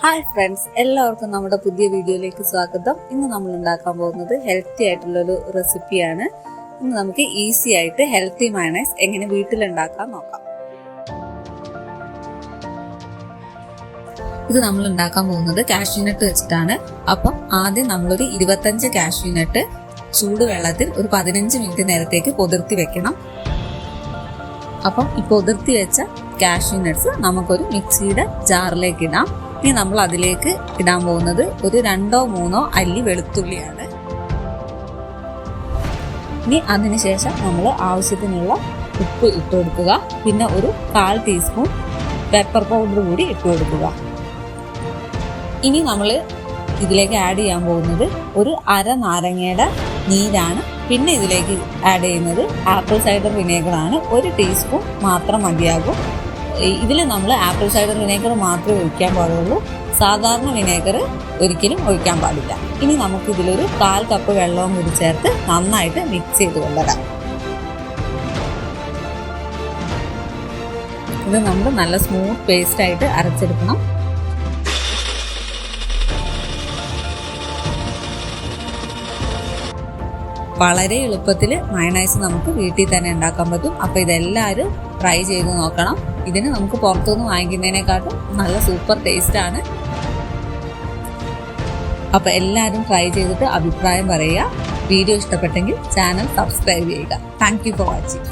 Hi friends, എല്ലാവർക്കും നമ്മുടെ പുതിയ വീഡിയോയിലേക്ക് സ്വാഗതം. ഇന്ന് നമ്മൾ ഉണ്ടാക്കാൻ പോകുന്നത് ഹെൽത്തി ആയിട്ടുള്ളൊരു റെസിപ്പിയാണ്. ഇന്ന് നമുക്ക് ഈസി ആയിട്ട് ഹെൽത്തി മയണൈസ് എങ്ങനെ വീട്ടിലുണ്ടാക്കാൻ നോക്കാം. ഇത് നമ്മൾ ഉണ്ടാക്കാൻ പോകുന്നത് കാഷ്യൂനട്ട് വെച്ചിട്ടാണ്. അപ്പം ആദ്യം നമ്മളൊരു 25 കാഷ്യൂനട്ട് ചൂടുവെള്ളത്തിൽ ഒരു 15 മിനിറ്റ് നേരത്തേക്ക് പൊതിർത്തി വെക്കണം. അപ്പം ഈ പൊതിർത്തി വെച്ച കാഷ്യൂനട്ട്സ് നമുക്കൊരു മിക്സിയുടെ ജാറിലേക്ക് ഇടാം. ഇനി നമ്മൾ അതിലേക്ക് ഇടാൻ പോകുന്നത് ഒരു 2-3 അല്ലി വെളുത്തുള്ളിയാണ്. ഇനി അതിനുശേഷം നമ്മൾ ആവശ്യത്തിനുള്ള ഉപ്പ് ഇട്ട് കൊടുക്കുക. പിന്നെ ഒരു 1/4 ടീസ്പൂൺ പെപ്പർ പൗഡർ കൂടി ഇട്ട് കൊടുക്കുക. ഇനി നമ്മൾ ഇതിലേക്ക് ആഡ് ചെയ്യാൻ പോകുന്നത് ഒരു അര നാരങ്ങയുടെ നീരാണ്. പിന്നെ ഇതിലേക്ക് ആഡ് ചെയ്യുന്നത് ആപ്പിൾ സൈഡർ വിനേഗറാണ്. 1 ടീസ്പൂൺ മാത്രം മതിയാകും. ഇതിൽ നമ്മൾ ആപ്പിൾ സൈഡർ വിനേഗർ മാത്രമേ ഒഴിക്കാൻ പാടുള്ളൂ. സാധാരണ വിനേഗർ ഒരിക്കലും ഒഴിക്കാൻ പാടില്ല. ഇനി നമുക്ക് ഇതിലൊരു 1/4 കപ്പ് വെള്ളവും കൂടി ചേർത്ത് നന്നായിട്ട് മിക്സ് ചെയ്ത് കൊണ്ടുവരാം. ഇത് നമ്മൾ നല്ല സ്മൂത്ത് പേസ്റ്റ് ആയിട്ട് അരച്ചെടുക്കണം. വളരെ എളുപ്പത്തിൽ മയണൈസ് നമുക്ക് വീട്ടിൽ തന്നെ ഉണ്ടാക്കാൻ പറ്റും. അപ്പോൾ ഇതെല്ലാവരും ട്രൈ ചെയ്ത് നോക്കണം. ഇതിന് നമുക്ക് പുറത്തുനിന്ന് വാങ്ങിക്കുന്നതിനെക്കാട്ടും നല്ല സൂപ്പർ ടേസ്റ്റ് ആണ്. അപ്പോൾ എല്ലാവരും ട്രൈ ചെയ്തിട്ട് അഭിപ്രായം പറയുക. വീഡിയോ ഇഷ്ടപ്പെട്ടെങ്കിൽ ചാനൽ സബ്സ്ക്രൈബ് ചെയ്യുക. Thank you for watching.